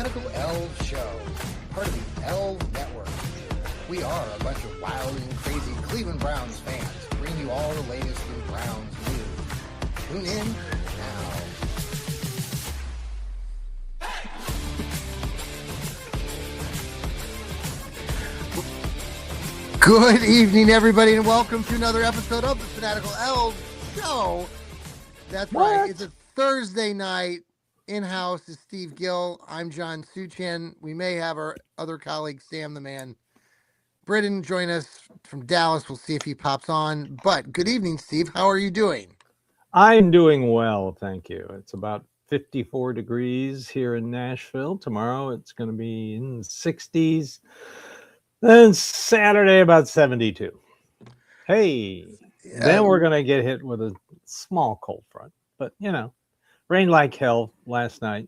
Fanatical Elfz show, part of the Elfz Network. We are a bunch of wild and crazy Cleveland Browns fans, bringing you all the latest in Browns news. Tune in now. Good evening, everybody, and welcome to another episode of the Fanatical Elfz show. That's right. It's a Thursday night. In-house is Steve Gill. I'm John Suchan. We may have our other colleague, Sam the Man Britton, join us from Dallas. We'll see if he pops on. But good evening, Steve. How are you doing? I'm doing well, thank you. It's about 54 degrees here in Nashville. Tomorrow it's going to be in the 60s. Then Saturday about 72. Hey, then we're going to get hit with a small cold front. But, you know, rained like hell last night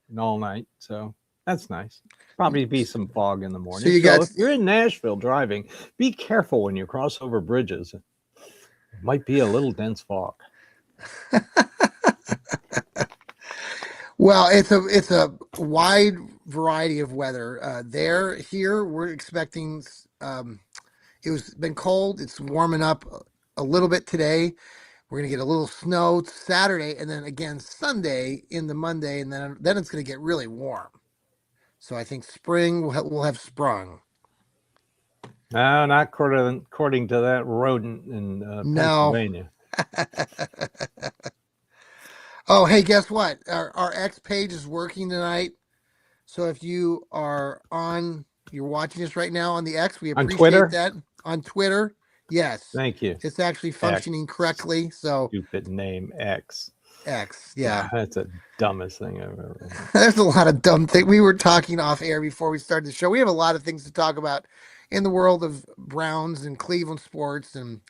and all night. So that's nice. Probably be some fog in the morning. So if you're in Nashville driving, be careful when you cross over bridges. It might be a little dense fog. Well, it's a wide variety of weather. Here we're it was been cold. It's warming up a little bit today. We're gonna get a little snow Saturday, and then again Sunday into Monday, and then it's gonna get really warm. So I think spring will have sprung. No, not according to that rodent in Pennsylvania. Oh, hey, guess what? Our X page is working tonight. So if you're watching us right now on the X, we appreciate that. On Twitter, yes. Thank you. It's actually functioning correctly. So stupid name, X. X, yeah. That's the dumbest thing I've ever heard. There's a lot of dumb things. We were talking off air before we started the show. We have a lot of things to talk about in the world of Browns and Cleveland sports. And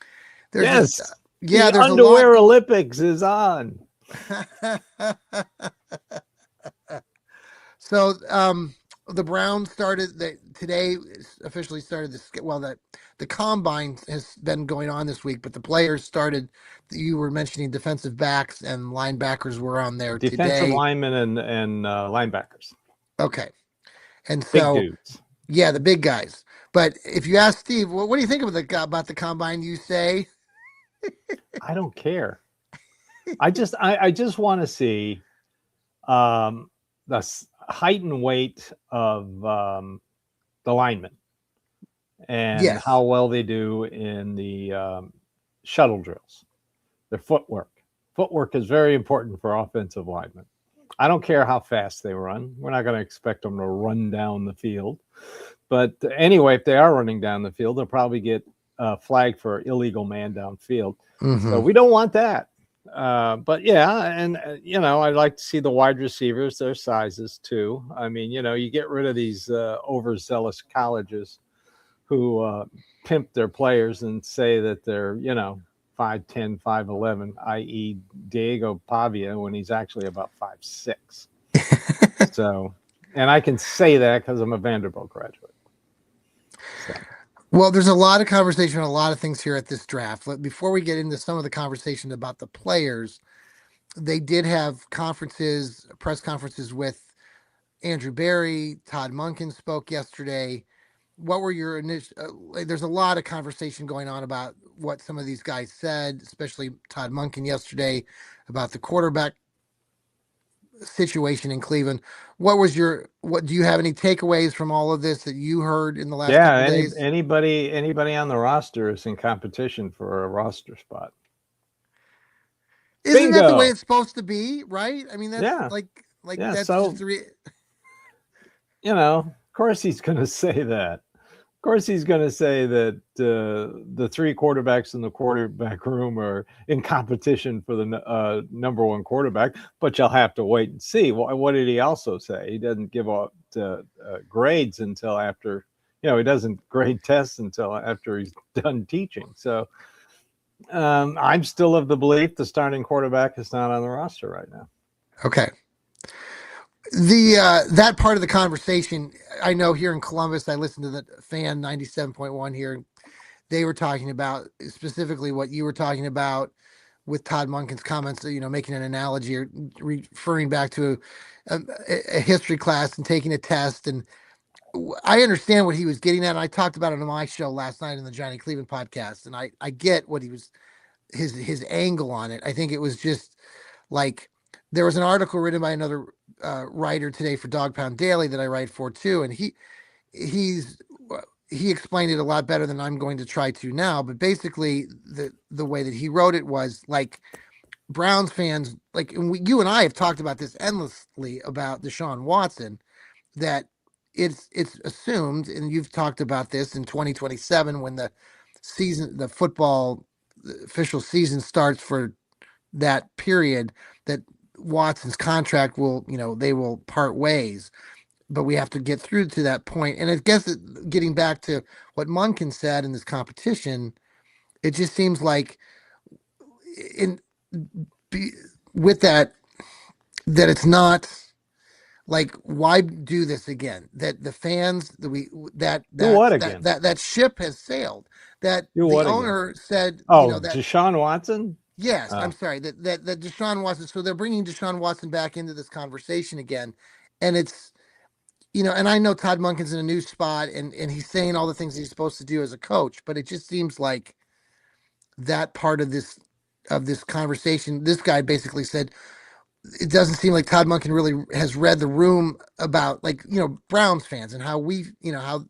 there's the underwear Olympics is on. So the Browns today officially started the combine has been going on this week, but the players started. You were mentioning defensive backs and linebackers were on there today. Defensive linemen and linebackers. Okay, and so big dudes. Yeah, the big guys. But if you ask Steve, what do you think about the combine? You say, I don't care. I just want to see the height and weight of the linemen and how well they do in the shuttle drills. Their footwork. Footwork is very important for offensive linemen. I don't care how fast they run. We're not going to expect them to run down the field. But anyway, if they are running down the field, they'll probably get flagged for illegal man downfield. Mm-hmm. So we don't want that. But yeah, and I'd like to see the wide receivers, their sizes too. I mean, you get rid of these overzealous colleges who pimp their players and say that they're 5'10", 5'11", i.e. Diego Pavia, when he's actually about 5'6". So, and I can say that because I'm a Vanderbilt graduate. So. Well, there's a lot of conversation on a lot of things here at this draft. Before we get into some of the conversation about the players, they did have press conferences with Andrew Berry. Todd Monken spoke yesterday. What were your initial? There's a lot of conversation going on about what some of these guys said, especially Todd Monken yesterday about the quarterback situation in Cleveland. What do you have any takeaways from all of this that you heard in the last couple of days? Anybody on the roster is in competition for a roster spot. Isn't that the way it's supposed to be, right? I mean, that's that's so, just of course he's going to say that. Of course he's going to say that the three quarterbacks in the quarterback room are in competition for the number one quarterback, but you'll have to wait and see. Well, what did he also say? He doesn't give out grades until after, he doesn't grade tests until after he's done teaching. So I'm still of the belief the starting quarterback is not on the roster right now. Okay. That part of the conversation, I know here in Columbus, I listened to the Fan 97.1 here. They were talking about specifically what you were talking about, with Todd Monken's comments, making an analogy or referring back to a history class and taking a test. And I understand what he was getting at. And I talked about it on my show last night in the Johnny Cleveland podcast. And I get what his angle on it. I think it was just like, there was an article written by another writer today for Dog Pound Daily that I write for too. And he explained it a lot better than I'm going to try to now. But basically the way that he wrote it was like, Browns fans, like, and you and I have talked about this endlessly about Deshaun Watson, that it's assumed, and you've talked about this in 2027 when the football official season starts for that period, that Watson's contract will, they will part ways. But we have to get through to that point. And I guess getting back to what Munkin said in this competition, it just seems like with that it's not like, why do this again? That the fans Do what again? that ship has sailed. That Do the what again? owner said, that Deshaun Watson. yes, I'm sorry, that Deshaun Watson. So they're bringing Deshaun Watson back into this conversation again, and it's and I know Todd Monken's in a new spot, and he's saying all the things he's supposed to do as a coach, but it just seems like that part of this conversation, this guy basically said, it doesn't seem like Todd Monken really has read the room about, like, Browns fans and how how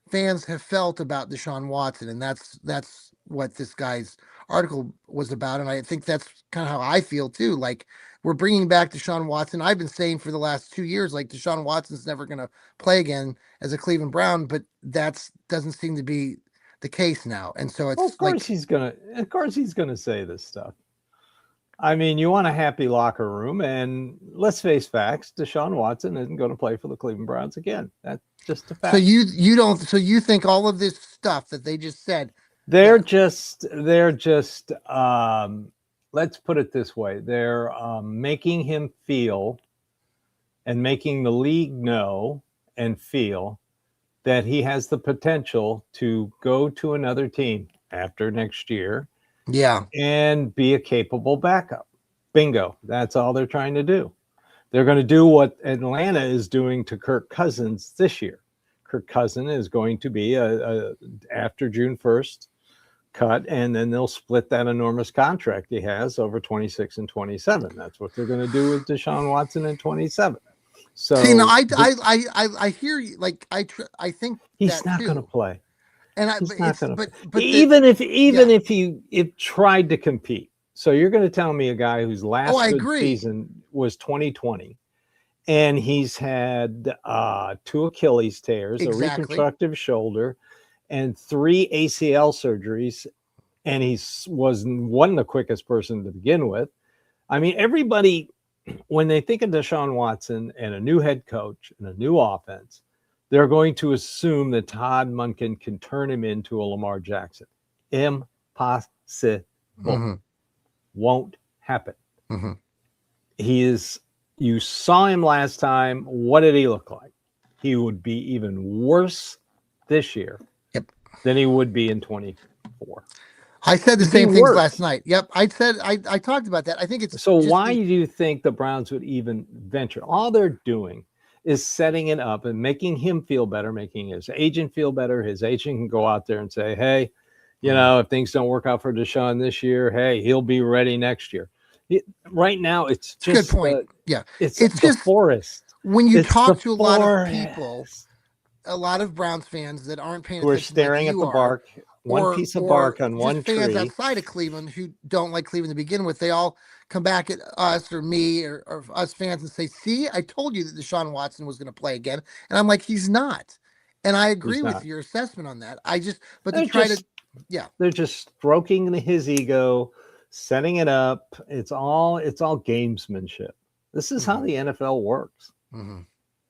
fans have felt about Deshaun Watson. And that's what this guy's article was about. And I think that's kind of how I feel too. Like, we're bringing back Deshaun Watson. I've been saying for the last 2 years, like, Deshaun Watson's never going to play again as a Cleveland Brown, but doesn't seem to be the case now. And so it's of course he's gonna say this stuff. I mean, you want a happy locker room, and let's face facts: Deshaun Watson isn't going to play for the Cleveland Browns again. That's just a fact. So you don't. So you think all of this stuff that they just said? They're just. Let's put it this way: they're making him feel, and making the league know and feel that he has the potential to go to another team after next year. Yeah. And be a capable backup. Bingo. That's all they're trying to do. They're going to do what Atlanta is doing to Kirk Cousins this year. Kirk Cousins is going to be a after June 1st cut, and then they'll split that enormous contract he has over 26 and 27. That's what they're going to do with Deshaun Watson in 27. So see, no, I hear you. Like, I think he's not going to play. And he's not going to. But even if he tried to compete, so you're going to tell me a guy whose last season was 2020, and he's had 2 Achilles tears, a reconstructive shoulder, and 3 ACL surgeries, and he wasn't the quickest person to begin with. I mean, everybody, when they think of Deshaun Watson and a new head coach and a new offense, they're going to assume that Todd Monken can turn him into a Lamar Jackson. Impossible. Mm-hmm. Won't happen. Mm-hmm. You saw him last time. What did he look like? He would be even worse this year than he would be in 24. I said the same things last night. Yep. I talked about that. I think it's so. Why do you think the Browns would even venture? All they're doing is setting it up and making him feel better, making his agent feel better. His agent can go out there and say, hey, if things don't work out for Deshaun this year, hey, he'll be ready next year. Right now, it's just good point. It's just forest. When you talk to a lot of people, a lot of Browns fans that aren't paying attention, who are staring at the bark, one piece of bark on one tree. Fans outside of Cleveland who don't like Cleveland to begin with, they all come back at us or me or us fans and say, see, I told you that Deshaun Watson was going to play again. And I'm like, he's not. And I agree with your assessment on that. They're just stroking his ego, setting it up. It's all gamesmanship. This is how the NFL works. Mm-hmm.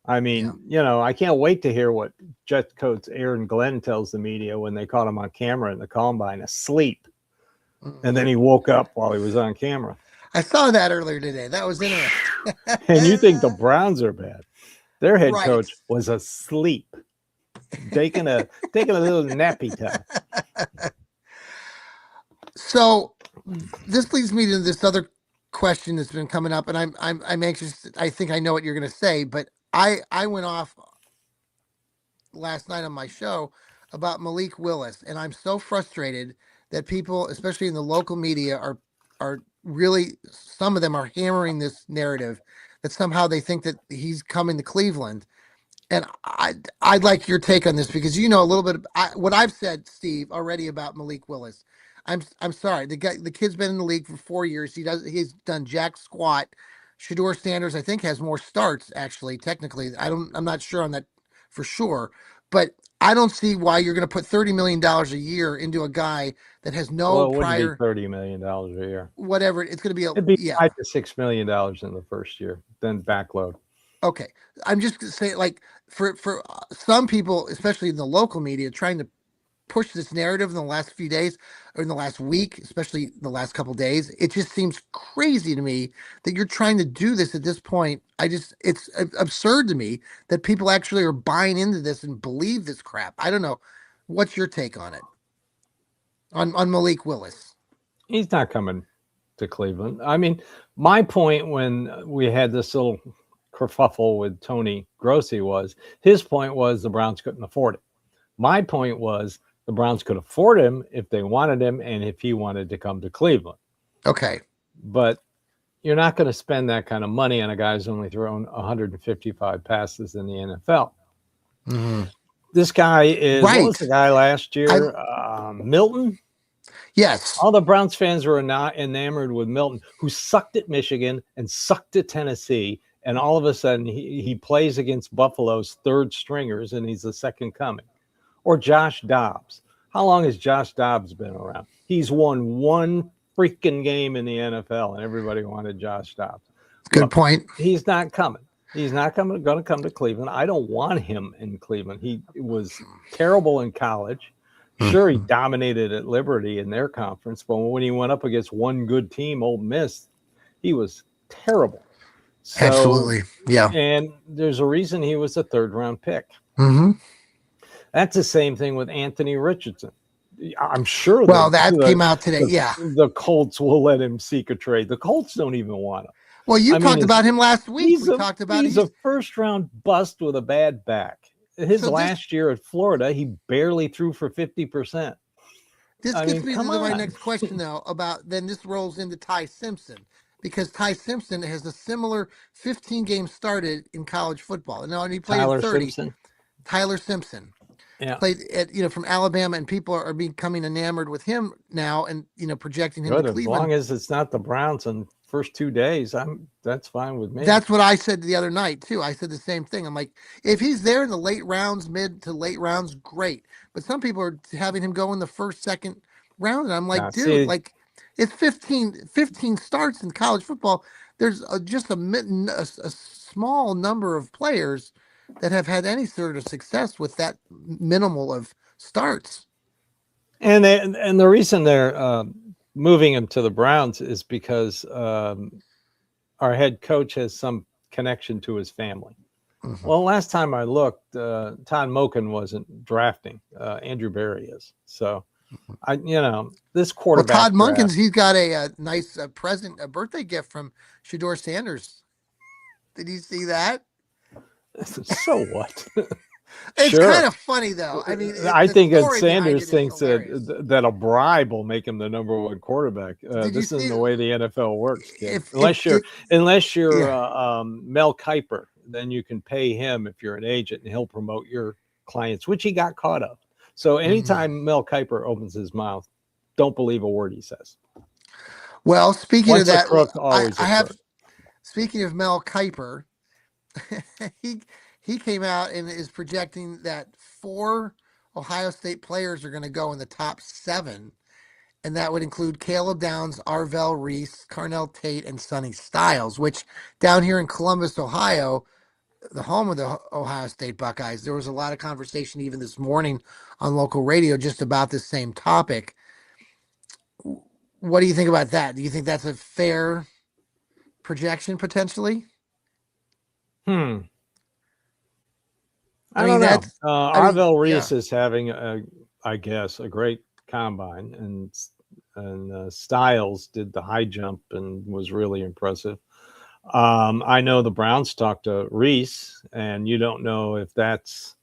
I mean, I can't wait to hear what Jet Coach Aaron Glenn tells the media when they caught him on camera in the Combine asleep. Mm-hmm. And then he woke up while he was on camera. I saw that earlier today. That was interesting. And you think the Browns are bad? Their head coach was asleep, taking a little nappy time. So this leads me to this other question that's been coming up, and I'm anxious. I think I know what you're going to say, but I went off last night on my show about Malik Willis, and I'm so frustrated that people, especially in the local media, are really, some of them are hammering this narrative that somehow they think that he's coming to Cleveland. And I'd like your take on this because you know a little bit what I've said, Steve, already about Malik Willis. I'm sorry, the kid's been in the league for 4 years. He's done jack squat. Shador Sanders, I think, has more starts actually. Technically, I'm not sure on that for sure, but I don't see why you're going to put $30 million a year into a guy that has no Well, it wouldn't be prior $30 million a year. whatever. It's going to be It'd be yeah. $5 to $6 million in the first year, then backload. Okay, I'm just saying, like for some people, especially in the local media, trying to push this narrative in the last few days or in the last week, especially the last couple of days, it just seems crazy to me that you're trying to do this at this point. It's absurd to me that people actually are buying into this and believe this crap. I don't know. What's your take on it? On Malik Willis? He's not coming to Cleveland. I mean, my point when we had this little kerfuffle with Tony Grossi was his point was the Browns couldn't afford it. My point was the Browns could afford him if they wanted him and if he wanted to come to Cleveland. Okay. But you're not going to spend that kind of money on a guy who's only thrown 155 passes in the NFL. Mm-hmm. This guy is, right. What was the guy last year? Milton? Yes. All the Browns fans were not enamored with Milton, who sucked at Michigan and sucked at Tennessee. And all of a sudden, he plays against Buffalo's third stringers, and he's the second coming. Or Josh Dobbs. How long has Josh Dobbs been around? He's won one freaking game in the NFL, and everybody wanted Josh Dobbs. Good point. He's not coming. He's not going to come to Cleveland. I don't want him in Cleveland. He was terrible in college. Sure, he dominated at Liberty in their conference, but when he went up against one good team, Ole Miss, he was terrible. So, absolutely, yeah. And there's a reason he was a third-round pick. Mm-hmm. That's the same thing with Anthony Richardson. I'm sure. Well, that came out today. Yeah, the Colts will let him seek a trade. The Colts don't even want him. Well, you talked about him last week. We talked about he's a first-round bust with a bad back. His last year at Florida, he barely threw for 50%. This gets me to my next question, though, about then this rolls into Ty Simpson, because Ty Simpson has a similar 15 games started in college football. And he played Tyler 30. Simpson. Tyler Simpson. Yeah. Played at, from Alabama, and people are becoming enamored with him now and, projecting him to Cleveland. As long as it's not the Browns in first 2 days, that's fine with me. That's what I said the other night too. I said the same thing. I'm like, if he's there in the late rounds, mid to late rounds, great. But some people are having him go in the first, second round, and I'm like, dude, like it's 15 starts in college football. There's just a small number of players that have had any sort of success with that minimal of starts. And the reason they're moving him to the Browns is because our head coach has some connection to his family. Mm-hmm. Well, last time I looked, Todd Moken wasn't drafting. Andrew Berry is. So, this quarterback. Well, Todd Monken's, he's got a nice present, a birthday gift from Shador Sanders. Did you see that? So what? It's kind of funny, though. I mean, I think Sanders thinks that a bribe will make him the number one quarterback. This isn't the way the NFL works, kid. Unless you're Mel Kiper, then you can pay him if you're an agent, and he'll promote your clients, which he got caught of. So anytime Mel Kiper opens his mouth, don't believe a word he says. Well, speaking of that, crook, speaking of Mel Kiper, he came out and is projecting that 4 Ohio State players are going to go in the top 7, and that would include Caleb Downs, Arvell Reese, Carnell Tate, and Sonny Styles, which down here in Columbus, Ohio, the home of the Ohio State Buckeyes, there was a lot of conversation even this morning on local radio just about this same topic. What do you think about that? Do you think that's a fair projection potentially? I don't know. Arvell Reese is having, I guess, a great combine, and and Styles did the high jump and was really impressive. I know the Browns talked to Reese, and you don't know if that's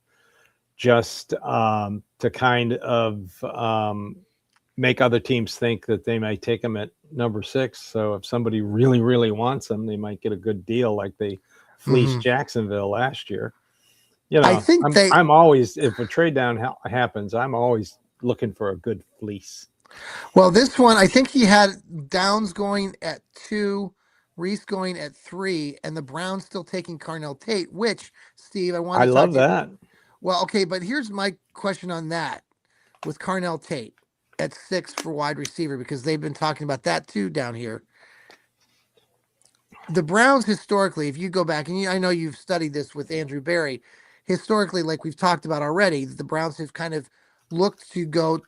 just to kind of make other teams think that they might take him at number 6. So if somebody really, really wants him, they might get a good deal like they fleeced Jacksonville last year. You I know, think I'm always, if a trade down happens, I'm always looking for a good fleece. Well, this one, I think he had Downs going at 2, Reese going at 3, and the Browns still taking Carnell Tate, which, Steve, I I wanted to talk love to you. that. Well, okay, but here's my question on that with Carnell Tate at 6 for wide receiver, because they've been talking about that too down here. The Browns historically, if you go back, and I know you've studied this with Andrew Berry, historically, like we've talked about already, the Browns have kind of looked to go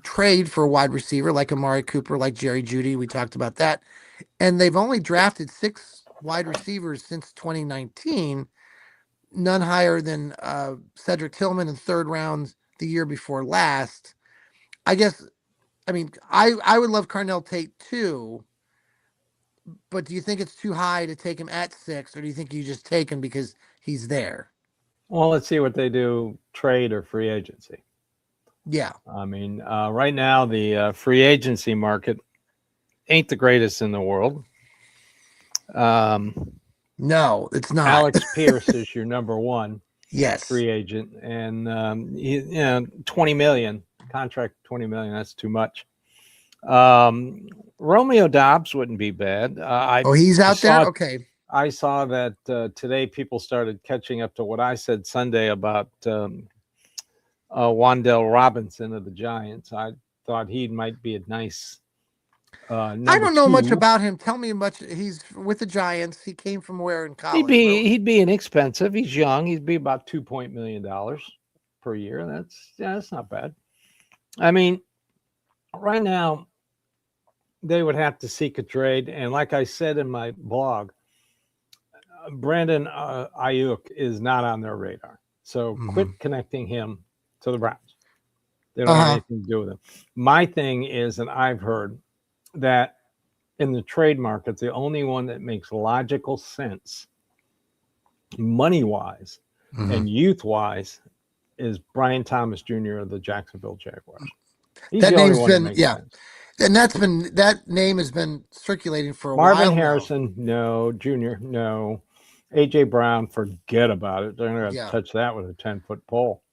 trade for a wide receiver like Amari Cooper, like Jerry Jeudy. We talked about that. And they've only drafted 6 wide receivers since 2019, none higher than Cedric Tillman in 3rd round the year before last. I guess, I mean, I would love Carnell Tate too, but do you think it's too high to take him at 6, or do you think you just take him because he's there? Well, let's see what they do, trade or free agency. Yeah. I mean, right now the free agency market ain't the greatest in the world. No, it's not. Alex Pierce is your number 1 yes. free agent, and 20 million contract, 20 million. That's too much. Romeo Dobbs wouldn't be bad. He's out there. Okay. I saw that today. People started catching up to what I said Sunday about Wan'Dale Robinson of the Giants. I thought he might be a nice. I don't know much about him. Tell me much. He's with the Giants. He came from where in college? He'd be inexpensive. He's young. He'd be about $2 million per year. That's not bad. I mean, right now they would have to seek a trade, and like I said in my blog, Brandon Ayuk is not on their radar. So quit connecting him to the Browns. They don't have anything to do with him. My thing is, and I've heard that in the trade market, the only one that makes logical sense, money-wise and youth-wise, is Brian Thomas Jr. of the Jacksonville Jaguars. He's that the only name's one been, that makes yeah. sense. And that name has been circulating for a Marvin while. Harrison, no. Junior, no. AJ Brown, forget about it. They're going to touch that with a 10-foot pole.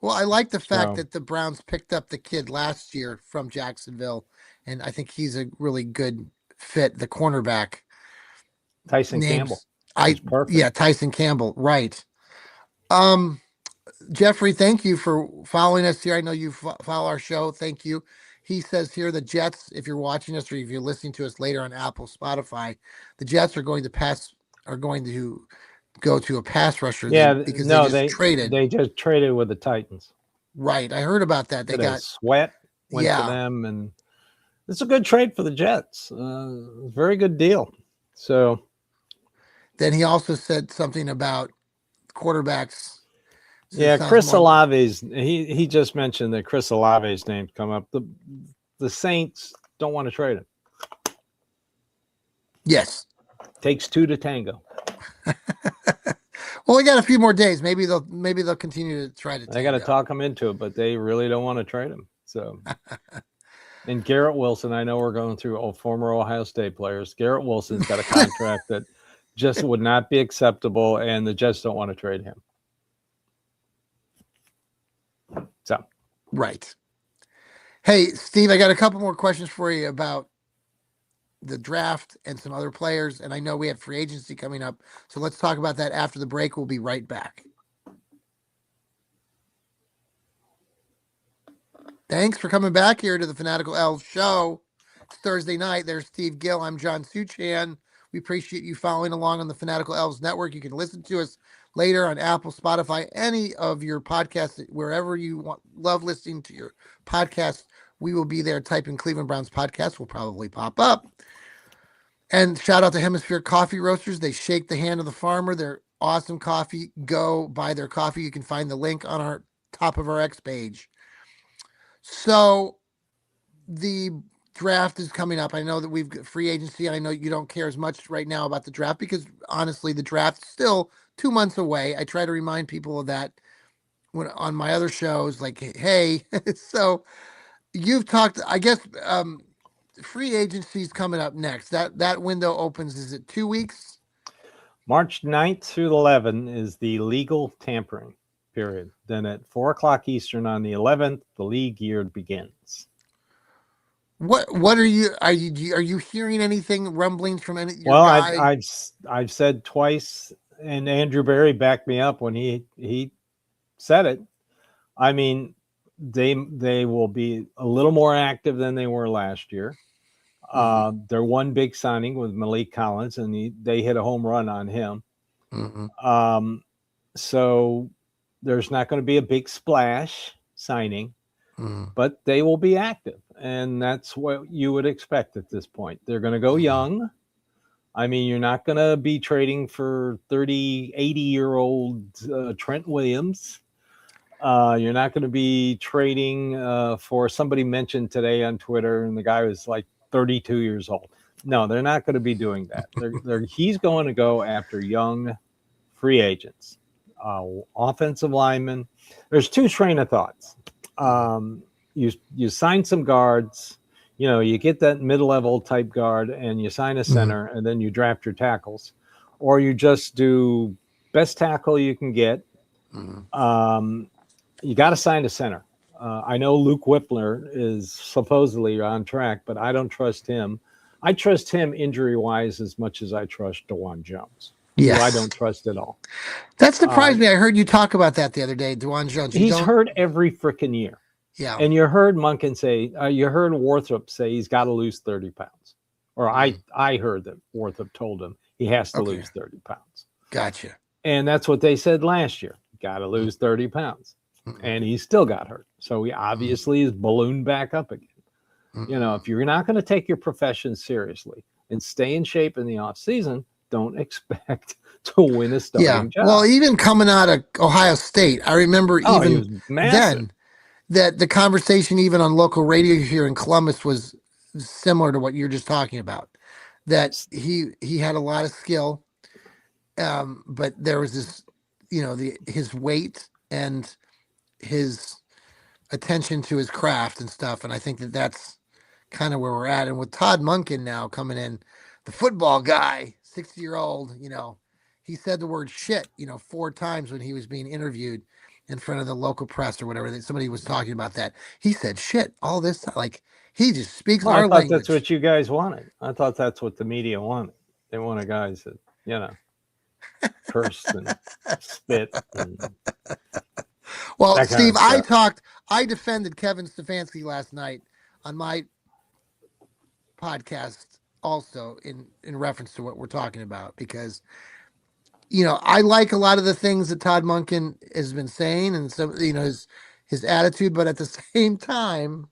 Well, I like the fact that the Browns picked up the kid last year from Jacksonville, and I think he's a really good fit. The cornerback, Tyson Campbell. Perfect. Yeah, Tyson Campbell, right. Jeffrey, thank you for following us here. I know you follow our show. Thank you. He says here the Jets, if you're watching us or if you're listening to us later on Apple, Spotify, the Jets are going to go to a pass rusher. Because they just traded with the Titans. Right. I heard about that. They got Sweat went to them, and it's a good trade for the Jets. Very good deal. So then he also said something about quarterbacks. So Chris Olave's he just mentioned that Chris Olave's name's come up. The Saints don't want to trade him. Yes. Takes 2 to tango. Well, we got a few more days. Maybe they'll continue to try to. They got to talk him into it, but they really don't want to trade him. So, and Garrett Wilson, I know we're going through former Ohio State players. Garrett Wilson's got a contract that just would not be acceptable, and the Jets don't want to trade him. So, right. Hey, Steve, I got a couple more questions for you about the draft and some other players. And I know we have free agency coming up. So let's talk about that after the break. We'll be right back. Thanks for coming back here to the Fanatical Elfz show. It's Thursday night. There's Steve Gill. I'm John Suchan. We appreciate you following along on the Fanatical Elfz network. You can listen to us later on Apple, Spotify, any of your podcasts, wherever you love listening to your podcast. We will be there. Type in Cleveland Browns podcast. Will probably pop up. And shout out to Hemisphere Coffee Roasters. They shake the hand of the farmer. They're awesome coffee. Go buy their coffee. You can find the link on our top of our X page. So the draft is coming up. I know that we've got free agency. I know you don't care as much right now about the draft because honestly, the draft's still 2 months away. I try to remind people of that when on my other shows, like, hey, so you've talked, I guess, free agency's coming up next. That window opens, is it 2 weeks? March 9th through 11 is the legal tampering period. Then at 4 o'clock Eastern on the 11th, the league year begins. What are you hearing anything, rumblings from any your Well, guy? I've said twice, and Andrew Barry backed me up when he said it. I mean, they will be a little more active than they were last year. Their one big signing with Malik Collins, and they hit a home run on him. So there's not going to be a big splash signing, but they will be active. And that's what you would expect at this point. They're going to go young. I mean, you're not going to be trading for 30, 80-year-old Trent Williams. You're not going to be trading for somebody mentioned today on Twitter, and the guy was like 32 years old. No, they're not going to be doing that. He's going to go after young free agents, offensive linemen. There's two train of thoughts. You sign some guards, you get that mid-level type guard, and you sign a center, and then you draft your tackles, or you just do best tackle you can get. You got to sign a center. I know Luke Whippler is supposedly on track, but I don't trust him. I trust him injury-wise as much as I trust DeJuan Jones, who I don't trust at all. That surprised me. I heard you talk about that the other day, DeJuan Jones. He's hurt every freaking year. Yeah. And you heard Munkin say, you heard Worthrop say he's got to lose 30 pounds. Or I heard that Worthrop told him he has to lose 30 pounds. Gotcha. And that's what they said last year. Got to lose 30 pounds. And he still got hurt. So he obviously is ballooned back up again. If you're not going to take your profession seriously and stay in shape in the off season, don't expect to win a starting job. Well, even coming out of Ohio State, I remember even then that the conversation even on local radio here in Columbus was similar to what you're just talking about. That he had a lot of skill, but there was this, his weight and his attention to his craft and stuff. And I think that's kind of where we're at. And with Todd Monken now coming in, the football guy, 60-year-old, he said the word shit, 4 times when he was being interviewed in front of the local press or whatever. Somebody was talking about that. He said shit all this time. Like, he just speaks our language. I thought that's what you guys wanted. I thought that's what the media wanted. They wanted guys that, curse and spit. Well, Steve, I defended Kevin Stefanski last night on my podcast also in reference to what we're talking about, because, I like a lot of the things that Todd Monken has been saying and some, his attitude, but at the same time,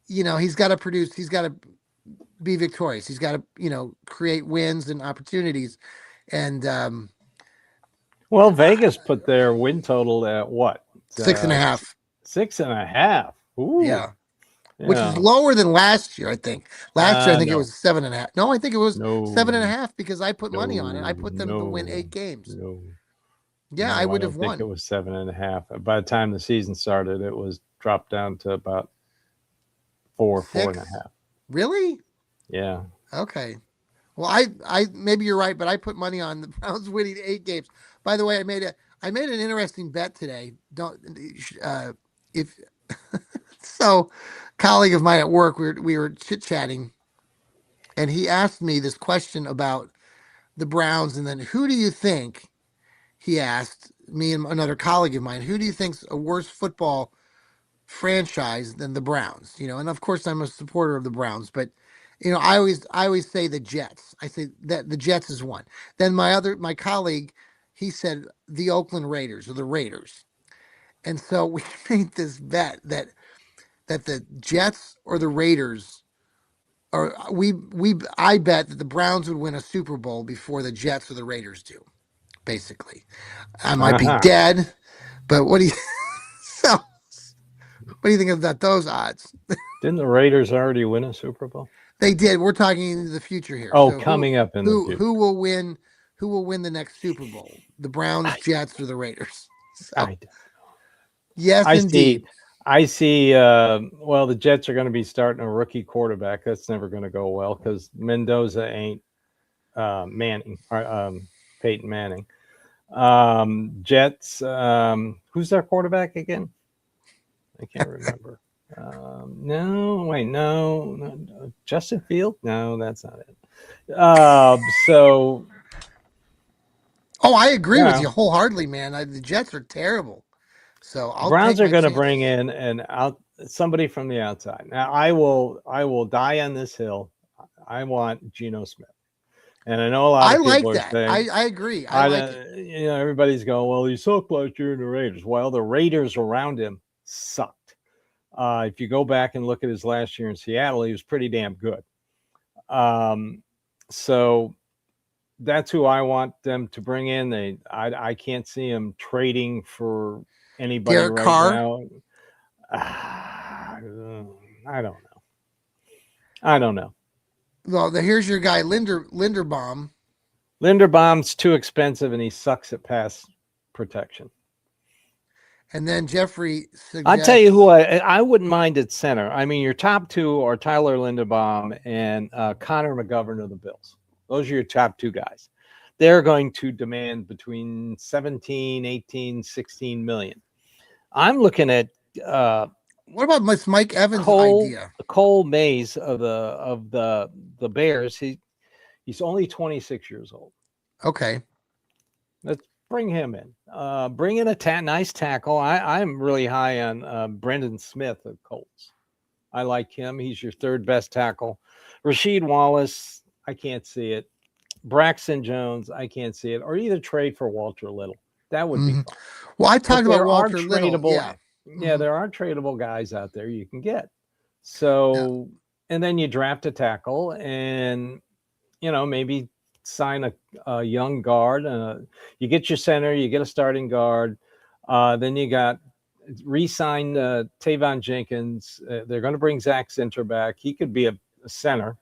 he's got to produce, he's got to be victorious. He's got to, create wins and opportunities. And, well, Vegas put their win total at what? 6.5. 6.5. Ooh. Yeah. Which is lower than last year, I think. Last year, I think it was 7.5. No, I think it was 7.5 because I put money on it. I put them to win 8 games. Yeah, I would have won. I think it was 7.5. By the time the season started, it was dropped down to about 4.5. Really? Yeah. Okay. Well, I maybe you're right, but I put money on the Browns winning 8 games. By the way, I made an interesting bet today. So, colleague of mine at work, we were chit chatting, and he asked me this question about the Browns, and then who do you think? He asked me and another colleague of mine, who do you think's a worse football franchise than the Browns? And of course I'm a supporter of the Browns, but I always say the Jets. I say that the Jets is one. Then my colleague, he said the Oakland Raiders or the Raiders. And so we made this bet that the Jets or the Raiders, or I bet that the Browns would win a Super Bowl before the Jets or the Raiders do. Basically, I might be dead, but what do you think about those odds? Didn't the Raiders already win a Super Bowl? They did. We're talking into the future here. Oh, So coming up in the future. who will win? Who will win the next Super Bowl? The Browns, Jets, or the Raiders? So, yes, I indeed. see. I see. Well, the Jets are going to be starting a rookie quarterback. That's never going to go well because Mendoza ain't Manning or Peyton Manning. Jets. Who's their quarterback again? I can't remember. No. Justin Field? No, that's not it. So. Oh, I agree with Yeah. you wholeheartedly, man. The Jets are terrible. So I'll Browns take are my going to chances. bring in somebody from the outside. Now I will die on this hill. I want Geno Smith, and I know a lot I of like people are that. saying I agree. I like it. everybody's going, well, he sucked last year in the Raiders. Well, the Raiders around him sucked. If you go back and look at his last year in Seattle, he was pretty damn good. So that's who I want them to bring in. I can't see him trading for anybody Derek right Carr? now. I don't know. Well, here's your guy, Linderbaum. Linderbaum's too expensive, and he sucks at pass protection. And then Jeffrey suggests, I'll tell you who I wouldn't mind at center. I mean, your top two are Tyler Linderbaum and Connor McGovern of the Bills. Those are your top two guys. They're going to demand between 17, 18, 16 million. I'm looking at what about Mike Evans' idea? Cole Mays of the Bears. He's only 26 years old. Okay. Let's bring him in. Bring in a nice tackle. I'm really high on Brendan Smith of Colts. I like him. He's your third best tackle. Rasheed Wallace, I can't see it. Braxton Jones, I can't see it. Or either trade for Walter Little. That would be fun. Well, I talked about Walter Little. Yeah, there are tradable guys out there you can get. So, and then you draft a tackle and, maybe sign a young guard. You get your center, you get a starting guard. Then you got re-signed Tavon Jenkins. They're going to bring Zach Sinter back. He could be a center.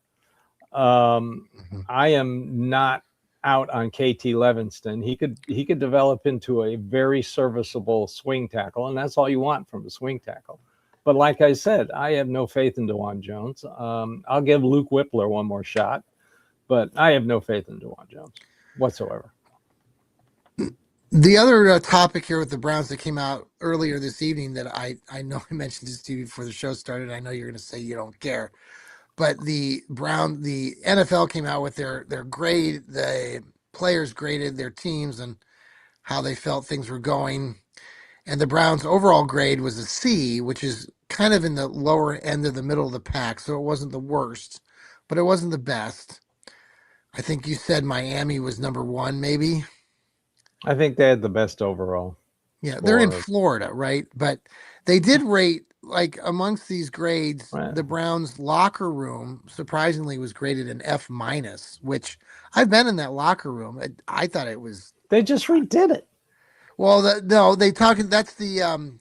I am not out on KT Levinston. He could develop into a very serviceable swing tackle, and that's all you want from a swing tackle. But like I said, I have no faith in DeJuan Jones. I'll give Luke Whippler one more shot, but I have no faith in DeJuan Jones whatsoever. The other topic here with the Browns that came out earlier this evening that I know I mentioned this to you before the show started. I know you're going to say you don't care. But the NFL came out with their grade. The players graded their teams and how they felt things were going. And the Browns' overall grade was a C, which is kind of in the lower end of the middle of the pack. So it wasn't the worst, but it wasn't the best. I think you said Miami was number one, maybe. I think they had the best overall. Yeah, they're in Florida, right? But they did rate, like, amongst these grades, the Browns' locker room surprisingly was graded an F minus, which I've been in that locker room. I thought it was. They just redid it. Well, that's the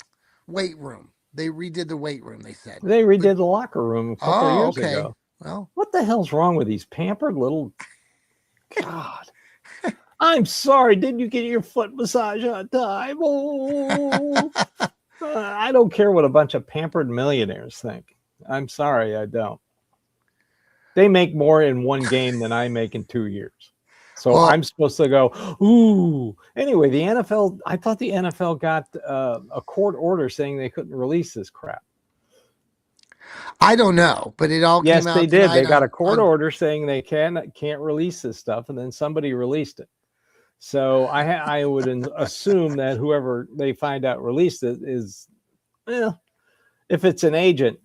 weight room. They redid the weight room. They said they redid the locker room a couple of years ago. Well, what the hell's wrong with these pampered little? God. I'm sorry, didn't you get your foot massage on time? Oh, I don't care what a bunch of pampered millionaires think. I'm sorry, I don't. They make more in one game than I make in 2 years. So I'm supposed to go, ooh. Anyway, the NFL, I thought the NFL got a court order saying they couldn't release this crap. I don't know, but it all came out. Yes, they did. They got a court order saying they can't release this stuff, and then somebody released it. So I would assume that whoever they find out released it is, if it's an agent,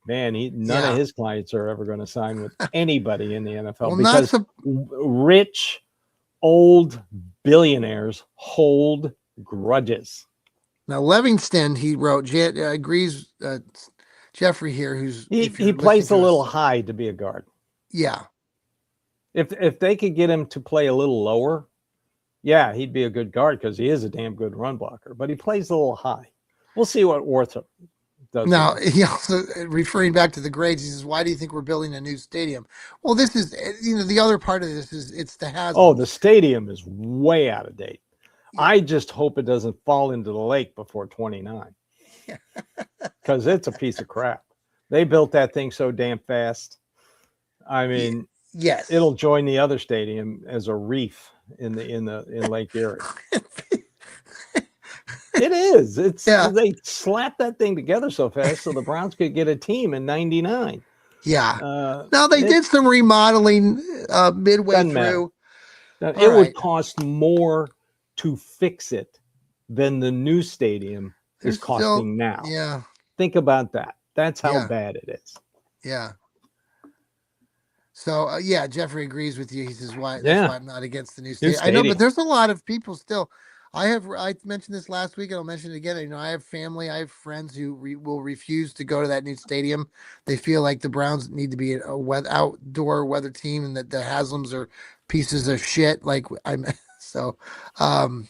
man, none of his clients are ever going to sign with anybody in the NFL because rich, old billionaires hold grudges. Now, Livingston, he wrote, agrees, Jeffrey here, he plays a little high to be a guard. Yeah. If they could get him to play a little lower, yeah, he'd be a good guard because he is a damn good run blocker, but he plays a little high. We'll see what Worth does he? Now, he also, referring back to the grades, he says, "Why do you think we're building a new stadium?" Well, this is, the other part of this is it's the Oh, the Haslam's. stadium is way out of date. Yeah, I just hope it doesn't fall into the lake before 29 yeah, because it's a piece of crap. They built that thing so damn fast. I yeah, mean, yes. it'll join the other stadium as a reef in Lake Erie. It is. It's Yeah, they slapped that thing together so fast so the Browns could get a team in '99. yeah. Uh, Now they it did some remodeling midway doesn't matter. through. All It would right, cost more to fix it than the new stadium is there's still, costing now. yeah, Think about that. That's how yeah, bad it is. yeah. So yeah, Jeffrey agrees with you. He says, "Why? That's Yeah, why I'm not against the new new state." I know, but stadium. there's a lot of people still. I mentioned this last week, and I'll mention it again. I have family, I have friends who will refuse to go to that new stadium. They feel like the Browns need to be a outdoor weather team, and that the Haslams are pieces of shit. Like I'm, so, um,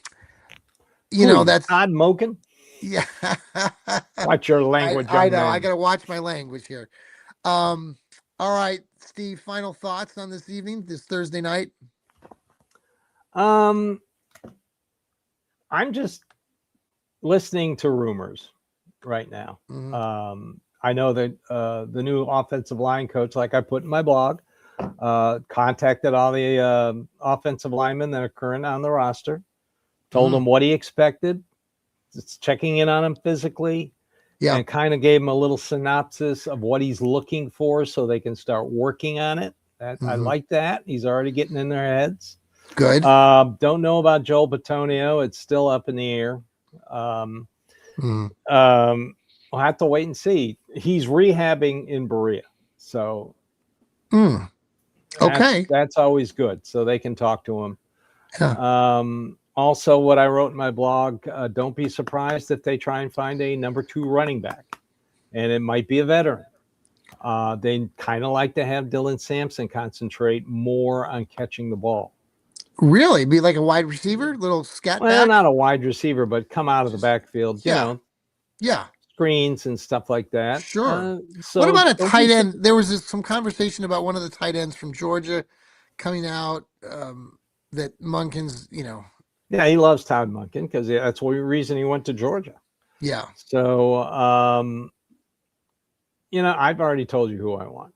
Who are you, that's Todd Moken? yeah. Watch your language, I young know. I man. got to watch my language here. Um, all right, Steve. Final thoughts on this evening, this Thursday night. Um, I'm just listening to rumors right now. Mhm. I know that the new offensive line coach, like I put in my blog, contacted all the offensive linemen that are current on the roster, told them Mhm. what he expected, just checking in on him physically, Yeah. and kind of gave him a little synopsis of what he's looking for so they can start working on it. I Mhm. like that. He's already getting in their heads. Good. Don't know about Joel Bitonio. It's still up in the air. Um, Mhm. we'll have to wait and see. He's rehabbing in Berea, so Mm. Okay. that's always good. So they can talk to him. Yeah. Also, what I wrote in my blog: don't be surprised if they try and find a number 2 running back, and it might be a veteran. They kind of like to have Dylan Sampson concentrate more on catching the ball. Really? Be like a wide receiver, little scat Well, back? not a wide receiver, but come out of the Just backfield, yeah. Yeah. screens and stuff like that. Sure. What So about a don't be tight end? There was some conversation about one of the tight ends from Georgia coming out, that Munkins, Yeah, he loves Todd Monken because that's the reason he went to Georgia. yeah. So, I've already told you who I want.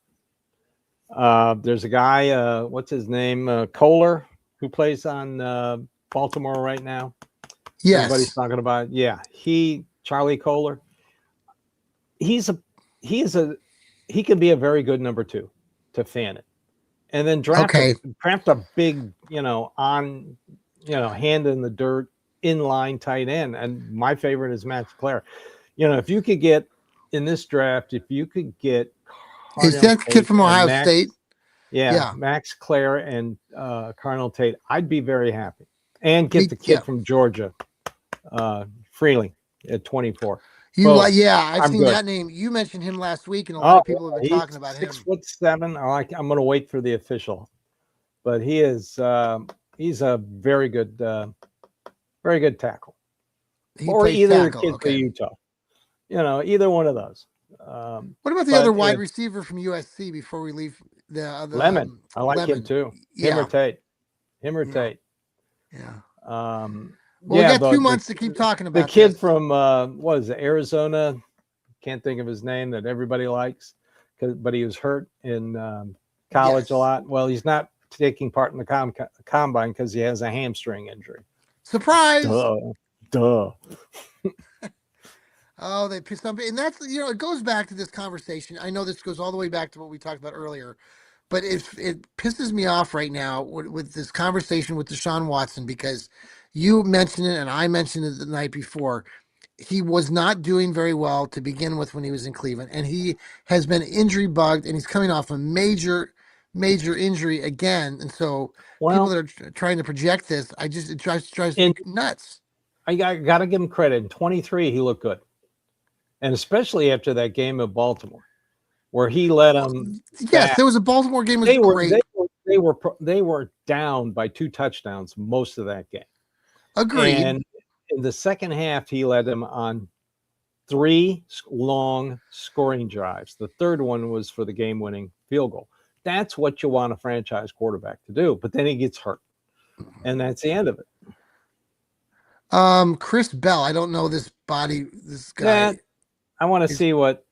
There's a guy, what's his name? Kohler, who plays on Baltimore right now. Everybody's Yes. talking about, Charlie Kohler. He could be a very good number 2 to fan it. And then draft Okay. a big, hand in the dirt, inline tight end. And my favorite is Max Clare. If you could get in this draft, if you could get Is Cardinal that the kid Tate from and Ohio State? Yeah. Max Clare and Cardinal Tate, I'd be very happy. And get Me the kid yeah. from Georgia, Freeling at 24. You Boom. like yeah, I've I'm seen good. that name. You mentioned him last week, and a lot Oh, of people have been he's talking about him. 6'7". I'm going to wait for the official, but he's a very good tackle. He Or plays either the tackle. kid for Okay. Utah. Either one of those. What about the other But wide receiver from USC before we leave Lemon, I like him Lemon? too. Him or Yeah. Tate. Him or Yeah. Tate. Yeah. Um, Well, we yeah, got the 2 months to keep talking the about kid this. from what is it, Arizona? Can't think of his name that everybody likes, but he was hurt in college a Yes. lot. Well, he's not taking part in the combine because he has a hamstring injury. Surprise. Duh. Oh, they pissed somebody, and that's it goes back to this conversation. I know this goes all the way back to what we talked about earlier, but it pisses me off right now with this conversation with Deshaun Watson because you mentioned it and I mentioned it the night before. He was not doing very well to begin with when he was in Cleveland, and he has been injury bugged, and he's coming off a major injury again. And so people Well, that are trying to project this, it drives me and nuts. I got to give him credit. In 23, he looked good, and especially after that game of Baltimore, where he led Well, them yes, back. there was a Baltimore game was They were great. they were down by 2 touchdowns most of that game, Agreed. and in the second half, he led them on 3 long scoring drives. The third one was for the game-winning field goal. That's what you want a franchise quarterback to do. But then he gets hurt, and that's the end of it. Chris Bell. I don't know this guy. Yeah, I want to see what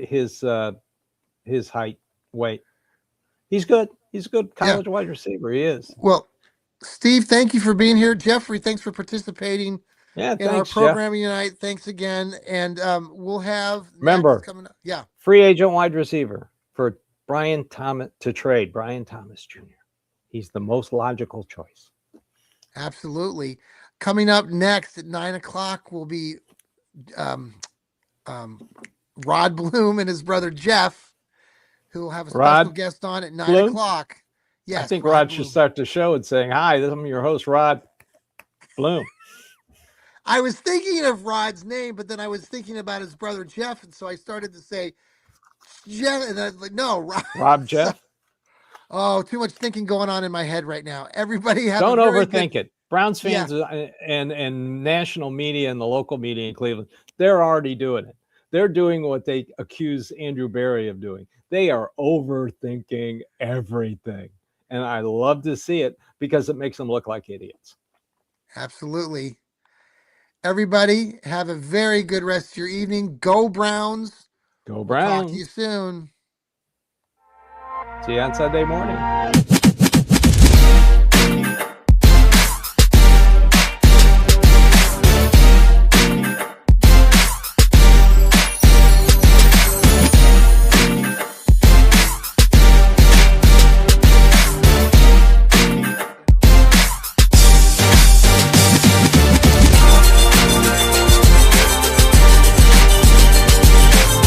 his height, weight. He's good. He's a good college wide receiver. He is. Well, Steve, thank you for being here. Jeffrey, thanks for participating in our programming tonight. Thanks again. And we'll have coming up. Yeah. Free agent wide receiver for Brian Thomas to trade. Brian Thomas Jr. He's the most logical choice. Absolutely. Coming up next at 9:00 will be Rod Bloom and his brother Jeff, who will have a special guest on at 9:00. Yes, I think Rod should start the show and saying, "Hi, I'm your host, Rod Bloom." I was thinking of Rod's name, but then I was thinking about his brother Jeff, and so I started to say Jeff, and I was like, "No, Rob Jeff." Oh, too much thinking going on in my head right now. Everybody don't overthink it. Browns fans and national media and the local media in Cleveland, they're already doing it. They're doing what they accuse Andrew Berry of doing. They are overthinking everything. And I love to see it because it makes them look like idiots. Absolutely. Everybody, have a very good rest of your evening. Go Browns. Go Browns. Talk to you soon. See you on Sunday morning.